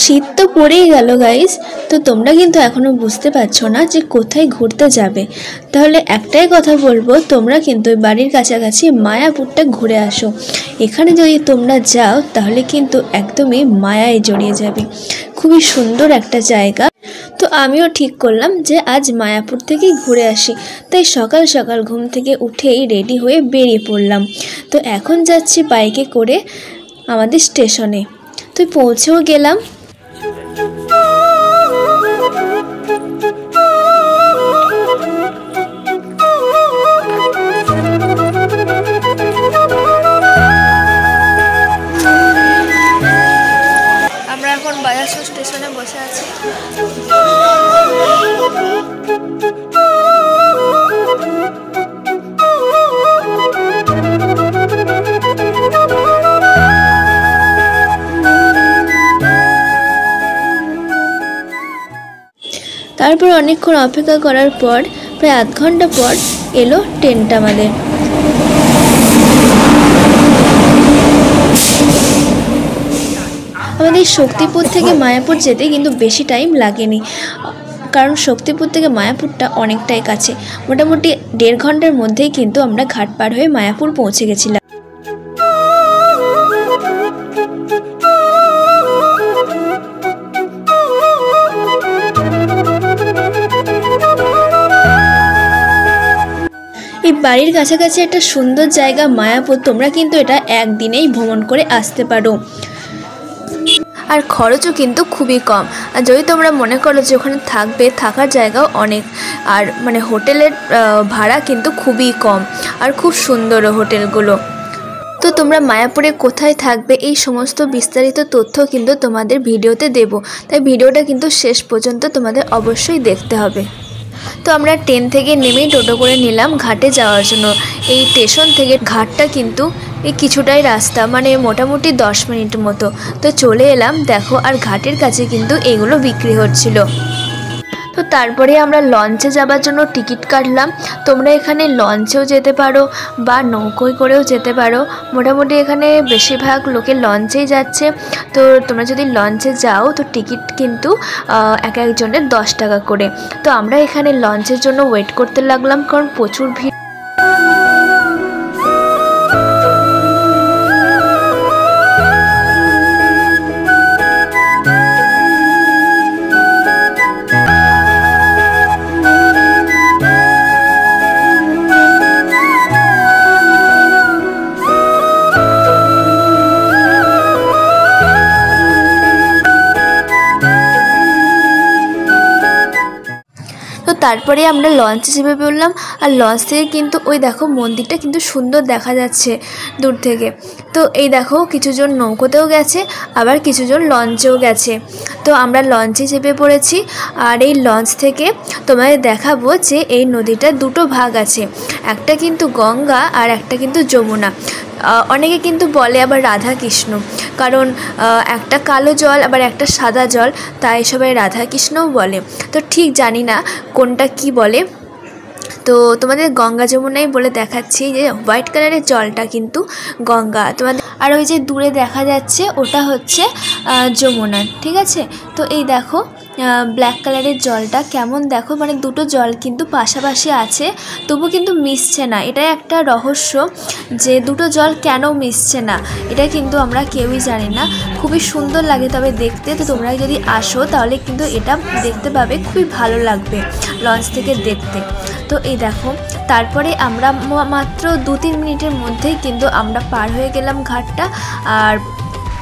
শীত তো পড়েই গেল গাইস। তো তোমরা কিন্তু এখনো বুঝতে পারছো না যে কোথায় ঘুরতে যাবে। তাহলে একটাই কথা বলবো, তোমরা কিন্তু বাড়ির কাছাকাছি মায়াপুরটা ঘুরে আসো। এখানে যদি তোমরা যাও তাহলে কিন্তু একদমই মায়ায় জড়িয়ে যাবে। খুবই সুন্দর একটা জায়গা। তো আমিও ঠিক করলাম যে আজ মায়াপুর থেকেই ঘুরে আসি। তাই সকাল সকাল ঘুম থেকে উঠেই রেডি হয়ে বেরিয়ে পড়লাম। তো এখন যাচ্ছি বাইকে করে আমাদের স্টেশনে। তো পৌঁছেও গেলাম। আমরা এখন বাজারসো স্টেশনে বসে আছি। তারপর অনেকক্ষণ অপেক্ষা করার পর প্রায় আধ ঘন্টা পর এলো ট্রেনটা আমাদের। আমাদের শক্তিপুর থেকে মায়াপুর যেতে কিন্তু বেশি টাইম লাগেনি, কারণ শক্তিপুর থেকে মায়াপুরটা অনেকটাই কাছে। মোটামুটি 1.5 ঘন্টার মধ্যেই কিন্তু আমরা ঘাট পার হয়ে মায়াপুর পৌঁছে গেছিলাম। এই বাড়ির কাছাকাছি একটা সুন্দর জায়গা মায়াপুর, তোমরা কিন্তু এটা একদিনেই ভ্রমণ করে আসতে পারো। আর খরচও কিন্তু খুবই কম। আর যদি তোমরা মনে করো যে ওখানে থাকবে, থাকার জায়গাও অনেক, আর মানে হোটেলের ভাড়া কিন্তু খুবই কম আর খুব সুন্দরও হোটেলগুলো। তো তোমরা মায়াপুরে কোথায় থাকবে এই সমস্ত বিস্তারিত তথ্য কিন্তু তোমাদের ভিডিওতে দেব, তাই ভিডিওটা কিন্তু শেষ পর্যন্ত তোমাদের অবশ্যই দেখতে হবে। তো আমরা ট্রেন থেকে নেমেই টোটো করে নিলাম ঘাটে যাওয়ার জন্য। এই স্টেশন থেকে ঘাটটা কিন্তু এই কিছুটাই রাস্তা, মানে মোটামুটি 10 মিনিট মতো। তো চলে এলাম, দেখো, আর ঘাটের কাছে কিন্তু এগুলো বিক্রি হচ্ছিল। তো তারপরে আমরা লঞ্চে যাবার জন্য টিকিট কাটলাম। তোমরা এখানে লঞ্চেও যেতে পারো বা নৌকোয় করেও যেতে পারো। মোটামুটি এখানে বেশিরভাগ লোকে লঞ্চেই যাচ্ছে। তো তোমরা যদি লঞ্চে যাও তো টিকিট কিন্তু এক একজনের 10 টাকা করে। তো আমরা এখানে লঞ্চের জন্য ওয়েট করতে লাগলাম, কারণ প্রচুর ভিড়। তো তারপরে আমরা লঞ্চে চেপে পড়লাম। আর লঞ্চ থেকে কিন্তু ওই দেখো মন্দিরটা কিন্তু সুন্দর দেখা যাচ্ছে দূর থেকে। তো এই দেখো কিছুজন নৌকোতেও গেছে, আবার কিছুজন লঞ্চেও গেছে। তো আমরা লঞ্চে চেপে পড়েছি। আর এই লঞ্চ থেকে তোমাদের দেখাবো যে এই নদীটা দুটো ভাগ আছে, একটা কিন্তু গঙ্গা আর একটা কিন্তু যমুনা। অনেকে কিন্তু বলে আবার রাধা কৃষ্ণ, কারণ একটা কালো জল আবার একটা সাদা জল, তাই সবাই রাধা কৃষ্ণও বলে। তো ঠিক জানি না কোনটা কি বলে। তো তোমাদের গঙ্গা যমুনাই বলে দেখাচ্ছি যে হোয়াইট কালারের জলটা কিন্তু গঙ্গা তোমাদের, আর ওই যে দূরে দেখা যাচ্ছে ওটা হচ্ছে যমুনা, ঠিক আছে। তো এই দেখো ব্ল্যাক কালারের জলটা কেমন, দেখো মানে দুটো জল কিন্তু পাশাপাশি আছে, তবু কিন্তু মিশছে না। এটাই একটা রহস্য যে দুটো জল কেন মিশছে না, এটা কিন্তু আমরা কেউই জানি না। খুবই সুন্দর লাগে তবে দেখতে। তো তোমরা যদি আসো তাহলে কিন্তু এটা দেখতে পাবে, খুবই ভালো লাগবে লঞ্চ থেকে দেখতে। তো এই দেখো তারপরে আমরা মাত্র 2-3 মিনিটের মধ্যেই কিন্তু আমরা পার হয়ে গেলাম ঘাটটা। আর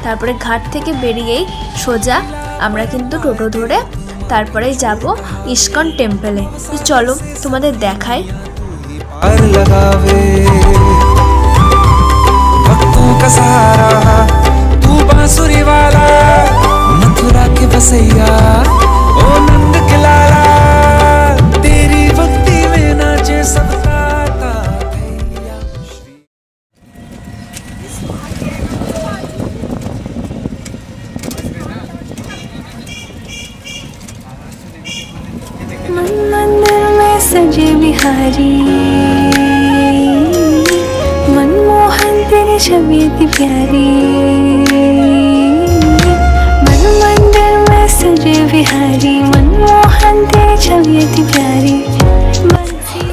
তারপরে ঘাট থেকে বেরিয়েই সোজা আমরা কিন্তু টোটো ধরে তারপরে যাব ইস্কন টেম্পলে। তো চলো তোমাদের দেখাই। मंदिर में सजे बिहारी, मनमोहन तेरी छवि थी प्यारी। मन मंदिर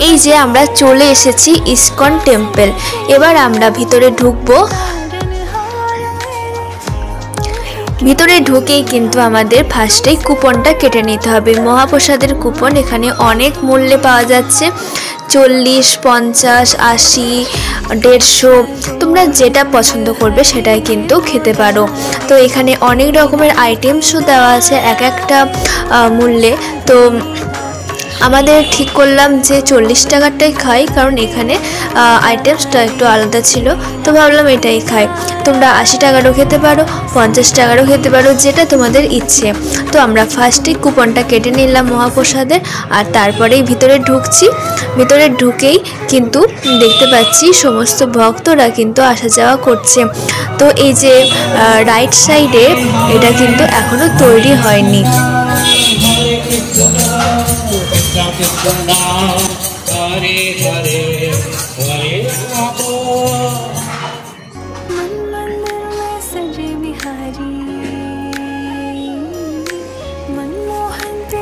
এই যে আমরা চলে এসেছি ইসকন টেম্পল। এবার আমরা ভিতরে ঢুকবো। ভিতরে ঢুকেই কিন্তু আমাদের ফার্স্টেই কুপনটা কেটে নিতে হবে। মহাপ্রসাদের কুপন এখানে অনেক মূল্যে পাওয়া যাচ্ছে, 40, 50, 80, 150, তোমরা যেটা পছন্দ করবে সেটাই কিন্তু খেতে পারো। তো এখানে অনেক রকমের আইটেমসও দেওয়া আছে এক একটা মূল্যে। তো আমাদের ঠিক করলাম যে 40 টাকারটাই খাই, কারণ এখানে আইটেমসটা একটু আলাদা ছিল, তো ভাবলাম এটাই খাই। তোমরা 80 টাকারও খেতে পারো, 50 টাকারও খেতে পারো, যেটা তোমাদের ইচ্ছে। তো আমরা ফার্স্টেই কুপনটা কেটে নিলাম মহাপ্রসাদের, আর তারপরেই ভিতরে ঢুকছি। ভিতরে ঢুকেই কিন্তু দেখতে পাচ্ছি সমস্ত ভক্তরা কিন্তু আসা যাওয়া করছে। তো এই যে রাইট সাইডে এটা কিন্তু এখনো তৈরি হয়নি।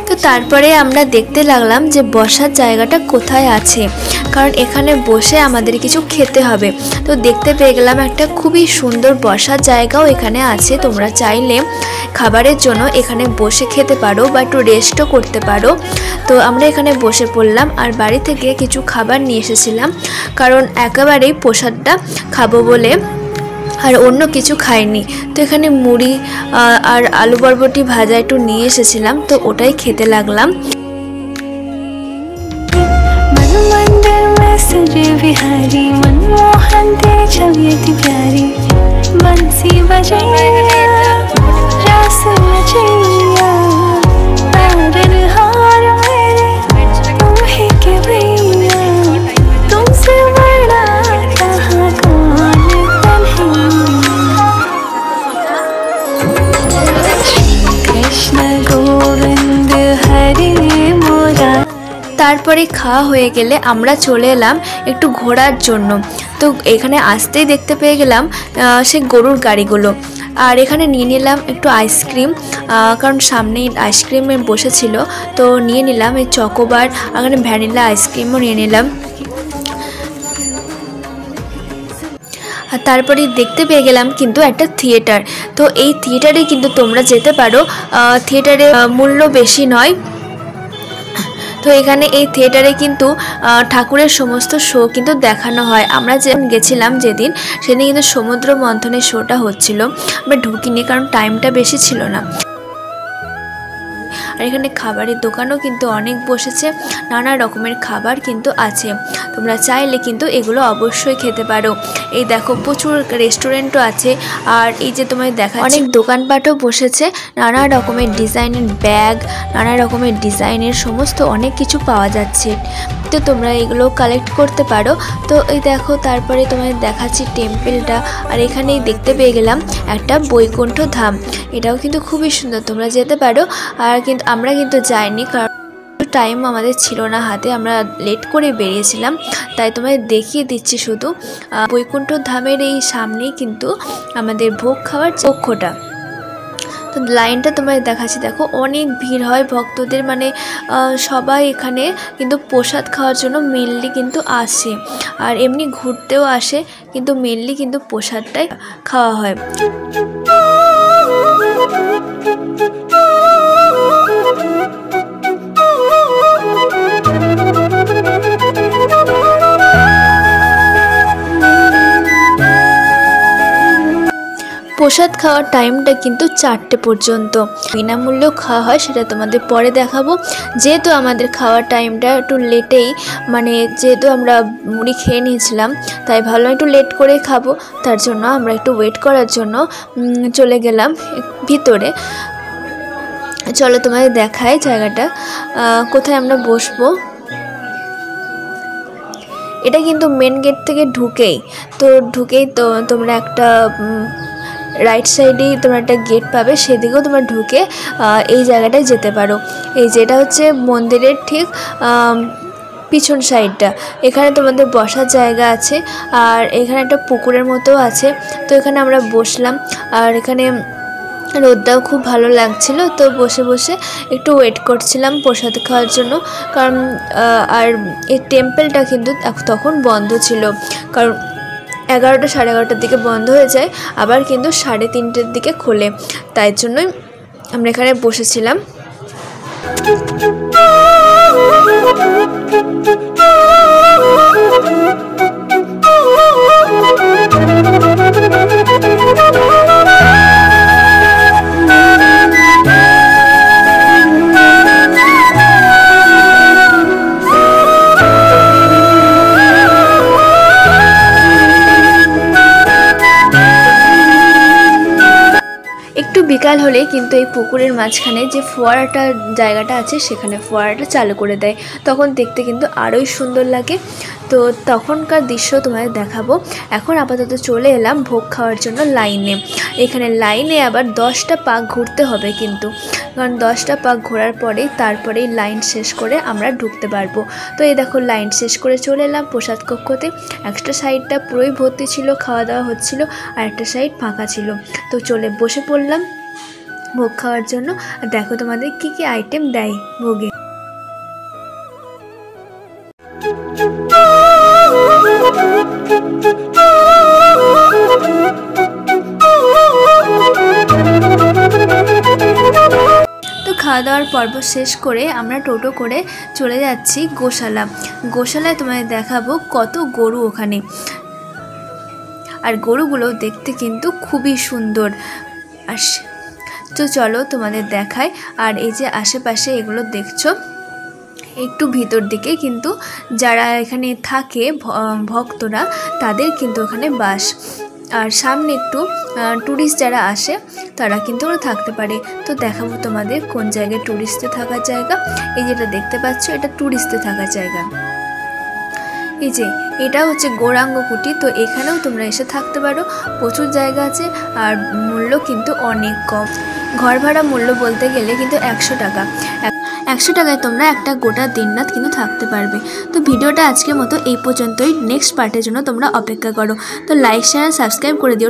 তো তারপরে আমরা দেখতে লাগলাম যে বসার জায়গাটা কোথায় আছে, কারণ এখানে বসে আমাদের কিছু খেতে হবে। তো দেখতে পেয়ে গেলাম একটা খুবই সুন্দর বসার জায়গাও এখানে আছে। তোমরা চাইলে খাবারের জন্য এখানে বসে খেতে পারো বা একটু রেস্টও করতে পারো। তো আমরা এখানে বসে পড়লাম, আর বাড়ি থেকে কিছু খাবার নিয়ে এসেছিলাম, কারণ একেবারেই প্রসাদটা খাবো বলে আর অন্য কিছু খাইনি। তো এখানে মুড়ি আর আলু বরবটি ভাজা একটু নিয়ে এসেছিলাম, তো ওটাই খেতে লাগলাম। তারপরে খাওয়া হয়ে গেলে আমরা চলে এলাম একটু ঘোরার জন্য। তো এখানে আসতেই দেখতে পেয়ে গেলাম সে গরুর গাড়িগুলো, আর এখানে নিয়ে নিলাম একটু আইসক্রিম, কারণ সামনেই আইসক্রিমে বসেছিল। তো নিয়ে নিলাম এই চকোবার, এখানে ভ্যানিলা আইসক্রিমও নিয়ে নিলাম। আর তারপরে দেখতে পেয়ে গেলাম কিন্তু একটা থিয়েটার। তো এই থিয়েটারে কিন্তু তোমরা যেতে পারো, থিয়েটারে মূল্য বেশি নয়। তো এখানে এই থিয়েটারে কিন্তু ঠাকুরের সমস্ত শো কিন্তু দেখানো হয়। আমরা গেছিলাম যেদিন, সেদিন কিন্তু সমুদ্র মন্থনের শোটা হচ্ছিল। আমরা ঢুকিনি কারণ টাইমটা বেশি ছিল না। আর এখানে খাবারের দোকানও কিন্তু অনেক বসেছে, নানা রকমের খাবার কিন্তু আছে। তোমরা চাইলে কিন্তু এগুলো অবশ্যই খেতে পারো। এই দেখো প্রচুর রেস্টুরেন্টও আছে, আর এই যে তোমায় দেখা অনেক দোকানপাটও বসেছে, নানা রকমের ডিজাইনের ব্যাগ, নানা রকমের ডিজাইনের সমস্ত অনেক কিছু পাওয়া যাচ্ছে। তো তোমরা এগুলো কালেক্ট করতে পারো। তো এই দেখো তারপরে তোমায় দেখাচ্ছি টেম্পলটা, আর এখানেই দেখতে পেয়ে গেলাম একটা বৈকুণ্ঠ ধাম। এটাও কিন্তু খুবই সুন্দর, তোমরা যেতে পারো। আর কিন্তু আমরা কিন্তু যাইনি, কারণ টাইম আমাদের ছিল না হাতে, আমরা লেট করে বেরিয়েছিলাম। তাই তোমায় দেখিয়ে দিচ্ছি শুধু। বৈকুণ্ঠ ধামের এই সামনেই কিন্তু আমাদের ভোগ খাওয়ার কক্ষটা। তো লাইনটা তোমায় দেখাচ্ছি, দেখো অনেক ভিড় হয় ভক্তদের, মানে সবাই এখানে কিন্তু প্রসাদ খাওয়ার জন্য মেনলি কিন্তু আসে, আর এমনি ঘুরতেও আসে, কিন্তু মেনলি কিন্তু প্রসাদটাই খাওয়া হয়। প্রসাদ খাওয়ার টাইমটা কিন্তু 4টে পর্যন্ত, বিনামূল্যেও খাওয়া হয়, সেটা তোমাদের পরে দেখাবো। যেহেতু আমাদের খাওয়ার টাইমটা একটু লেটেই, মানে যেহেতু আমরা মুড়ি খেয়ে নিয়েছিলাম, তাই ভাবলাম একটু লেট করে খাবো, তার জন্য আমরা একটু ওয়েট করার জন্য চলে গেলাম ভিতরে। চলো তোমাদের দেখাই জায়গাটা কোথায় আমরা বসবো। এটা কিন্তু মেন গেট থেকে ঢুকেই তো তোমরা একটা রাইট সাইডেই তোমরা একটা গেট পাবে, সেদিকেও তোমরা ঢুকে এই জায়গাটায় যেতে পারো। এই যেটা হচ্ছে মন্দিরের ঠিক পিছন সাইডটা, এখানে তোমাদের বসার জায়গা আছে, আর এখানে একটা পুকুরের মতো আছে। তো এখানে আমরা বসলাম, আর এখানে রোদটাও খুব ভালো লাগছিল। তো বসে বসে একটু ওয়েট করছিলাম প্রসাদ খাওয়ার জন্য, কারণ আর এই টেম্পলটা কিন্তু তখন বন্ধ ছিল, কারণ 11টা সাড়ে 11টার দিকে বন্ধ হয়ে যায়, আবার কিন্তু 3:30টার দিকে খোলে। তাই জন্যই আমরা এখানে বসেছিলাম। একটু বিকাল হলে কিন্তু এই পুকুরের মাঝখানে যে ফোয়ারাটা জায়গাটা আছে সেখানে ফোয়ারাটা চালু করে দেয়, তখন দেখতে কিন্তু আরোই সুন্দর লাগে। তো তখনকার দৃশ্য তোমাদের দেখাবো। এখন আপাতত চলে এলাম ভোগ খাওয়ার জন্য লাইনে। এখানে লাইনে আবার 10টা পাক ঘুরতে হবে কিন্তু, কারণ 10টা পাক ঘোরার পরেই তারপরেই লাইন শেষ করে আমরা ঢুকতে পারবো। তো এই দেখো লাইন শেষ করে চলে এলাম প্রসাদ কক্ষতে। একটা সাইডটা পুরোই ভর্তি ছিল, খাওয়া দাওয়া হচ্ছিল, আর একটা সাইড ফাঁকা ছিল। তো চলে বসে পড়লাম ভোগ খাওয়ার জন্য। আর দেখো তোমাদের কি কি আইটেম দেয় ভোগে। তো খাওয়া দাওয়ার পর্ব শেষ করে আমরা টোটো করে চলে যাচ্ছি গোশালা। গোশালায় তোমাদের দেখাবো কত গরু ওখানে, আর গরুগুলো দেখতে কিন্তু খুবই সুন্দর। আর তো চলো তোমাদের দেখায়। আর এই যে আশেপাশে এগুলো দেখছো, একটু ভিতর দিকে কিন্তু যারা এখানে থাকে ভক্তরা, তাদের কিন্তু ওখানে বাস। আর সামনে একটু ট্যুরিস্ট যারা আসে তারা কিন্তু ওরা থাকতে পারে। তো দেখাবো তোমাদের কোন জায়গায় ট্যুরিস্টে থাকার জায়গা। এই যেটা দেখতে পাচ্ছ এটা ট্যুরিস্টে থাকার জায়গা। এই যে এটা হচ্ছে গৌরাঙ্গ কুটি। তো এখানেও তোমরা এসে থাকতে পারো, প্রচুর জায়গা আছে, আর মূল্য কিন্তু অনেক কম। ঘর ভাড়া মূল্য বলতে গেলে কিন্তু 100 টাকা। 100 টাকায় তোমরা একটা গোটা দিনরাত কিন্তু থাকতে পারবে। তো ভিডিওটা আজকের মতো এই পর্যন্তই। নেক্সট পার্টের জন্য তোমরা অপেক্ষা করো। তো লাইক শেয়ার সাবস্ক্রাইব করে দিও।